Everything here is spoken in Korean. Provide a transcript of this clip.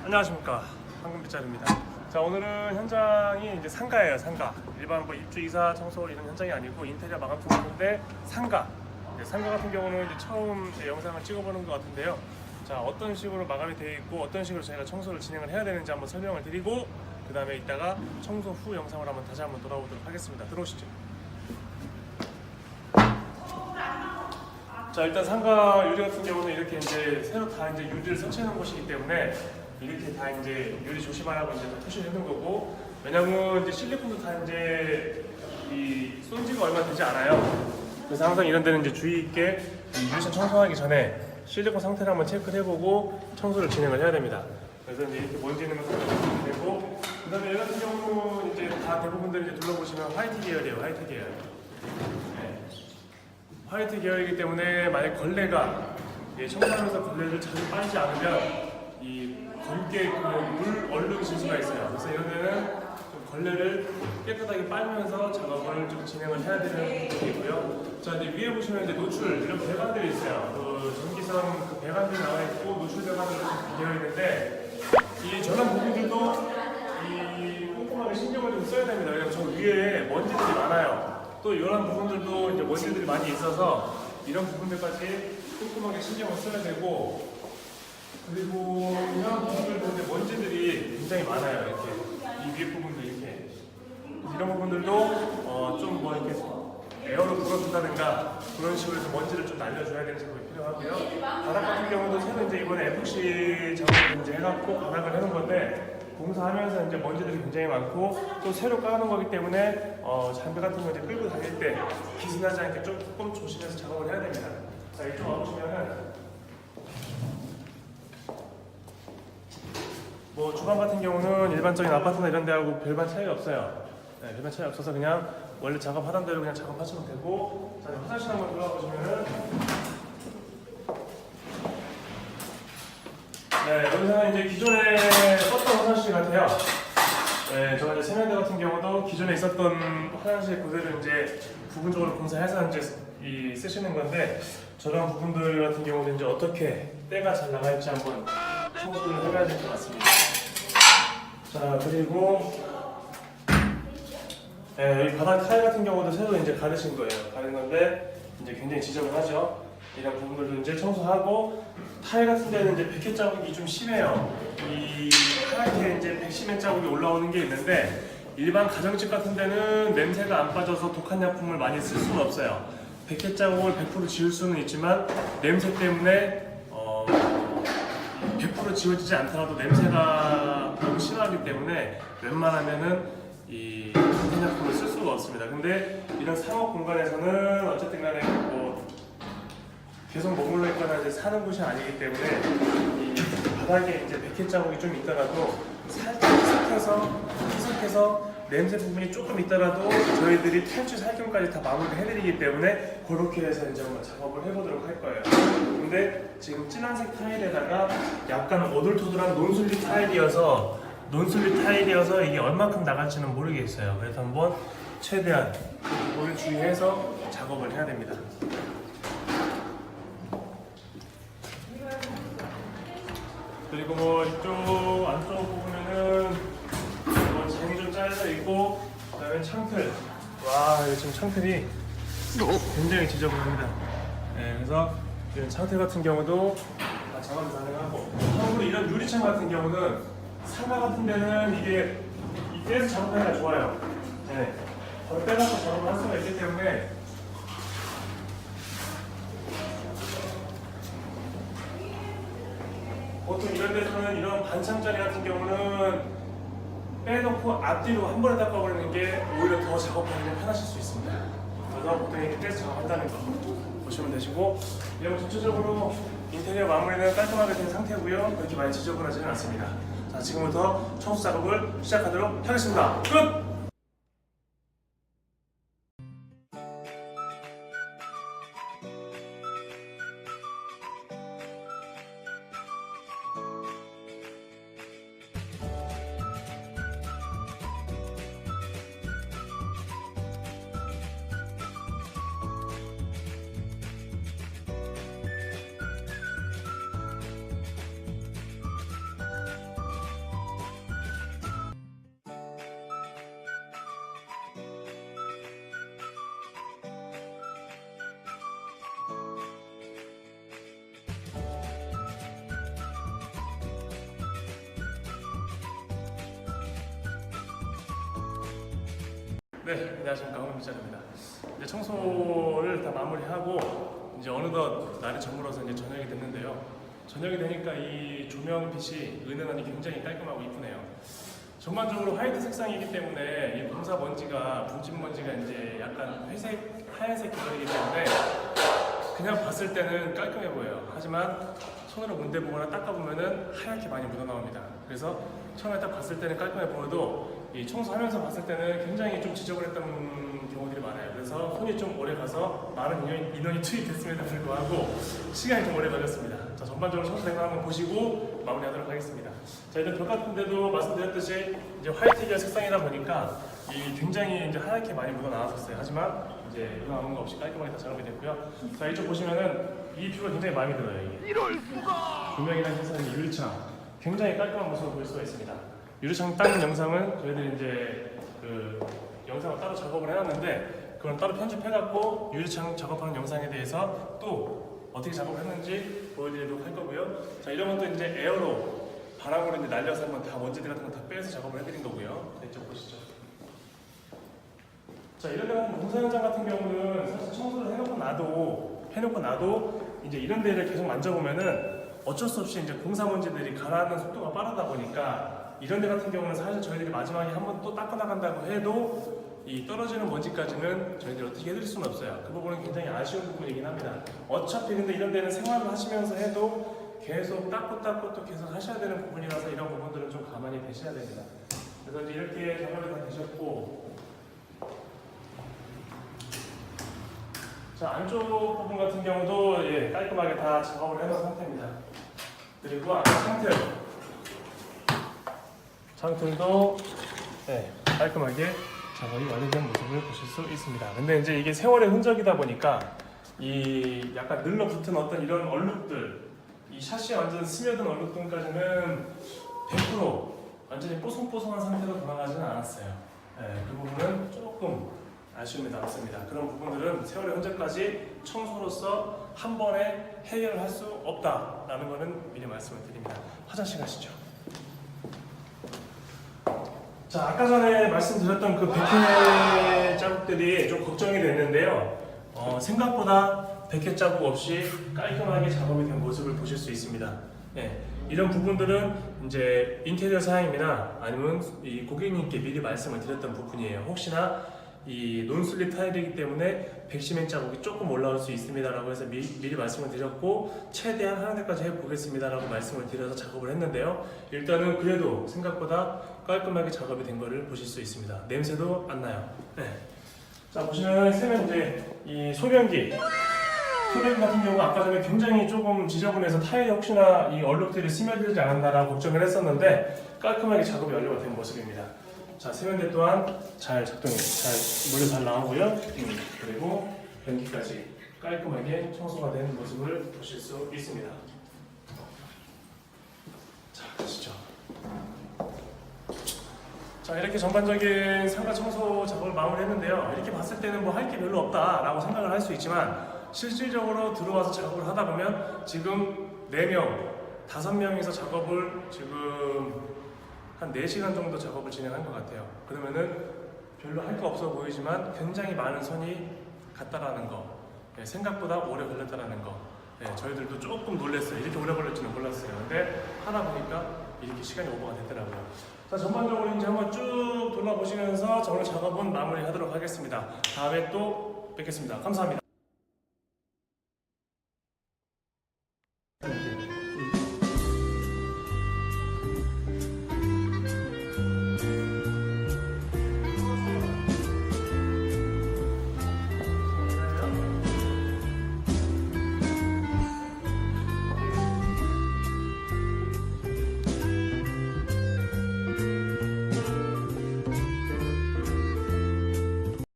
안녕하십니까, 황금빗자루입니다. 자, 오늘은 현장이 이제 상가예요. 상가. 일반 뭐 입주, 이사, 청소 이런 현장이 아니고 인테리어 마감 통인데 상가. 상가 같은 경우는 이제 처음 제 영상을 찍어보는 것 같은데요. 자, 어떤 식으로 마감이 되어 있고 어떤 식으로 저희가 청소를 진행을 해야 되는지 한번 설명을 드리고, 그 다음에 이따가 청소 후 영상을 한번 다시 한번 돌아오도록 하겠습니다. 들어오시죠. 자, 일단 상가 유리 같은 경우는 이렇게 이제 새로 다 이제 유리를 설치해 놓은 곳이기 때문에 이렇게 다 이제 유리 조심하라고 이제 표시를 해놓은 거고, 왜냐면 이제 실리콘도 다 이제 쏜 지가 얼마 되지 않아요. 그래서 항상 이런 데는 이제 주의 있게 유리선 청소하기 전에 실리콘 상태를 한번 체크를 해보고 청소를 진행을 해야 됩니다. 그래서 이제 이렇게 먼지 있는 거 살펴보시면 되고, 그 다음에 얘 같은 경우는 이제 다 대부분들 이제 둘러보시면 화이트 계열이에요. 화이트 계열. 화이트 계열이기 때문에 만약 걸레가 청소하면서 걸레를 자주 빨지 않으면 이 검게 물 얼룩이 질 수가 있어요. 그래서 이런 데는 좀 걸레를 깨끗하게 빨면서 작업을 좀 진행을 해야 되는 부분이고요. 자, 이제 위에 보시면 이제 노출 이런 배관들이 있어요. 그 전기선 그 배관들이 나와 있고 노출 배관으로 되어 있는데, 이 저런 부분들도 이 꼼꼼하게 신경을 좀 써야 됩니다. 왜냐면 저 위에 먼지들이 많아요. 또 이런 부분들도 이제 먼지들이 많이 있어서 이런 부분들까지 꼼꼼하게 신경을 써야 되고, 그리고 이런 부분들도 이제 먼지들이 굉장히 많아요. 이렇게 이 위에 부분도 이렇게 이런 부분들도 좀 뭐 이렇게 에어로 불어준다든가 그런 식으로 해서 먼지를 좀 날려줘야 되는 작업이 필요하고요. 바닥 같은 경우도 새로 이제 이번에 에폭시 작업을 이제 해갖고 바닥을 해놓은 건데, 공사하면서 이제 먼지들이 굉장히 많고 또 새로 깔아놓은 거기 때문에 잔디 같은 거 이제 끌고 다닐 때 기스나지 않게 조금 조심해서 작업을 해야 됩니다. 자, 이쪽 와보시면은 뭐 주방 같은 경우는 일반적인 아파트나 이런 데하고 별반 차이가 없어요. 네, 별반 차이 없어서 그냥 원래 작업하던 대로 그냥 작업하시면 되고, 자, 화장실 한번 들어가 보시면은 네, 여기서는 이제 기존에 썼던 화장실 같아요. 네, 저는 이제 세면대 같은 경우도 기존에 있었던 화장실 그대로 이제 부분적으로 공사해서 이제 쓰시는 건데, 저런 부분들 같은 경우는 이제 어떻게 때가 잘 나갈지 한번 청소를 해봐야 될 것 같습니다. 자, 그리고 이 바닥 타일 같은 경우도 새로 이제 가르신 거예요. 가른 건데 이제 굉장히 지저분하죠. 이런 부분들도 이제 청소하고, 타일 같은 데는 이제 백해 자국이 좀 심해요. 이 하얗게 이제 백시멘 자국이 올라오는 게 있는데, 일반 가정집 같은 데는 냄새가 안 빠져서 독한 약품을 많이 쓸 수는 없어요. 백해 자국을 100% 지울 수는 있지만 냄새 때문에 100% 지워지지 않더라도 냄새가 너무 심하기 때문에 웬만하면은 이 독한약품을 쓸 수가 없습니다. 근데 이런 상업 공간에서는 어쨌든 간에 뭐 계속 머물러 있거나 이제 사는 곳이 아니기 때문에 이 바닥에 이제 백해 자국이 좀 있더라도 살짝 희석해서 냄새 부분이 조금 있더라도 저희들이 탈취 살균까지 다 마무리 해드리기 때문에 그렇게 해서 이제 한번 작업을 해보도록 할 거예요. 근데 지금 진한색 타일에다가 약간 오돌토돌한 논슬립 타일이어서 이게 얼마큼 나갈지는 모르겠어요. 그래서 한번 최대한 그걸 주의해서 작업을 해야 됩니다. 그리고 뭐 이쪽 안쪽 보면은 뭐 쟁이 좀 짜여져 있고, 그다음에 창틀. 와, 이거 지금 창틀이 굉장히 지저분합니다. 네, 그래서 이런 창틀 같은 경우도 다 작업이 가능하고, 참고로 이런 유리창 같은 경우는 상가 같은 데는 이게 이 떼서 작업하기가 좋아요. 네, 바로 빼서 작업을 할 수가 있기 때문에 보통 이런 데서는 이런 반창짜리 같은 경우는 빼놓고 앞뒤로 한 번에 닦아버리는 게 오히려 더 작업하기가 편하실 수 있습니다. 그래서 보통 이렇게 떼서 작업한다는 거 보시면 되시고, 그리고 전체적으로 인테리어 마무리는 깔끔하게 된 상태고요. 그렇게 많이 지저분하지는 않습니다. 자, 지금부터 청소 작업을 시작하도록 하겠습니다. 끝! 네, 안녕하십니까, 황민자입니다. 이제 청소를 다 마무리하고 이제 어느덧 날이 저물어서 이제 저녁이 됐는데요. 저녁이 되니까 이 조명빛이 은은하니 굉장히 깔끔하고 이쁘네요. 전반적으로 화이트 색상이기 때문에 이 공사 먼지가 분진 먼지가 이제 약간 회색, 하얀색 계열이기 때문에 그냥 봤을 때는 깔끔해 보여요. 하지만 손으로 문대보거나 닦아보면은 하얗게 많이 묻어나옵니다. 그래서 처음에 딱 봤을 때는 깔끔해 보여도 이 청소하면서 봤을 때는 굉장히 좀 지저분했던 경우들이 많아요. 그래서 손이 좀 오래 가서 많은 인원이 투입됐음에도 불구하고 시간이 좀 오래 걸렸습니다. 자, 전반적으로 청소된 거 한번 보시고 마무리하도록 하겠습니다. 자, 일단 벽 같은 데도 말씀드렸듯이 이제 화이트 계열 색상이다 보니까 이 굉장히 이제 하얗게 많이 묻어 나왔었어요. 하지만 이제 이거 아무 거 없이 깔끔하게 다 작업이 됐고요. 자, 이쪽 보시면은 이 뷰가 굉장히 마음에 들어요. 이게 이럴 수가! 조명이랑 해서 유리창 굉장히 깔끔한 모습을 볼 수가 있습니다. 유리창 닦는 영상은 저희들이 이제 그 영상을 따로 작업을 해놨는데 그건 따로 편집해갖고 유리창 작업하는 영상에 대해서 또 어떻게 작업을 했는지 보여드리도록 할 거고요. 자, 이런 것도 이제 에어로 바람으로 이제 날려서 한번 다 먼지들 같은 거 다 빼서 작업을 해드린 거고요. 자, 이쪽 보시죠. 자, 이런 데 같은 공사 현장 같은 경우는 사실 청소를 해놓고 나도 이제 이런 데를 계속 만져보면은 어쩔 수 없이 이제 공사 먼지들이 가라앉는 속도가 빠르다 보니까 이런 데 같은 경우는 사실 저희들이 마지막에 한번 또 닦아 나간다고 해도 이 떨어지는 먼지까지는 저희들이 어떻게 해드릴 수는 없어요. 그 부분은 굉장히 아쉬운 부분이긴 합니다. 어차피 근데 이런 데는 생활을 하시면서 해도 계속 닦고 또 계속 하셔야 되는 부분이라서 이런 부분들은 좀 가만히 계셔야 됩니다. 그래서 이제 이렇게 작업이 다 되셨고, 자, 안쪽 부분 같은 경우도 깔끔하게 다 작업을 해놓은 상태입니다. 그리고 아까 창틀도 깔끔하게 작업이 완료된 모습을 보실 수 있습니다. 근데 이제 이게 세월의 흔적이다 보니까 이 약간 늘러붙은 어떤 이런 얼룩들, 이 샤시에 완전 스며든 얼룩들까지는 100% 완전히 뽀송뽀송한 상태로 돌아가지는 않았어요. 그 부분은 조금 아쉬움이 남습니다. 그런 부분들은 세월의 흔적까지 청소로서 한 번에 해결을 할 수 없다라는 것은 미리 말씀을 드립니다. 화장실 가시죠. 자, 아까 전에 말씀드렸던 그 백회 자국들이 좀 걱정이 됐는데요. 생각보다 백회 자국 없이 깔끔하게 작업이 된 모습을 보실 수 있습니다. 이런 부분들은 이제 인테리어 사양이나 아니면 이 고객님께 미리 말씀을 드렸던 부분이에요. 혹시나 이 논슬립 타일이기 때문에 백시멘 자국이 조금 올라올 수 있습니다라고 해서 미리 말씀을 드렸고 최대한 하는 데까지 해보겠습니다라고 말씀을 드려서 작업을 했는데요. 일단은 그래도 생각보다 깔끔하게 작업이 된 거를 보실 수 있습니다. 냄새도 안 나요. 자, 보시면 세면대 이 소변기 같은 경우 아까 전에 굉장히 조금 지저분해서 타일에 혹시나 이 얼룩들이 스며들지 않았나라고 걱정을 했었는데 깔끔하게 작업이 완료가 된 모습입니다. 자, 세면대 또한 잘 작동이 물도 잘 나오고요. 그리고 변기까지 깔끔하게 청소가 된 모습을 보실 수 있습니다. 자, 가시죠. 자, 이렇게 전반적인 상가 청소 작업을 마무리했는데요. 이렇게 봤을 때는 뭐 할 게 별로 없다라고 생각을 할 수 있지만 실질적으로 들어와서 작업을 하다 보면 지금 4명, 5명이서 작업을 지금 한 4시간 정도 작업을 진행한 것 같아요. 그러면은 별로 할 거 없어 보이지만 굉장히 많은 손이 갔다라는 거, 생각보다 오래 걸렸다라는 거, 저희들도 조금 놀랐어요. 이렇게 오래 걸릴지는 몰랐어요. 근데 하다 보니까 이렇게 시간이 오버가 됐더라고요. 자, 전반적으로 이제 한번 쭉 돌아보시면서 오늘 작업은 마무리하도록 하겠습니다. 다음에 또 뵙겠습니다. 감사합니다.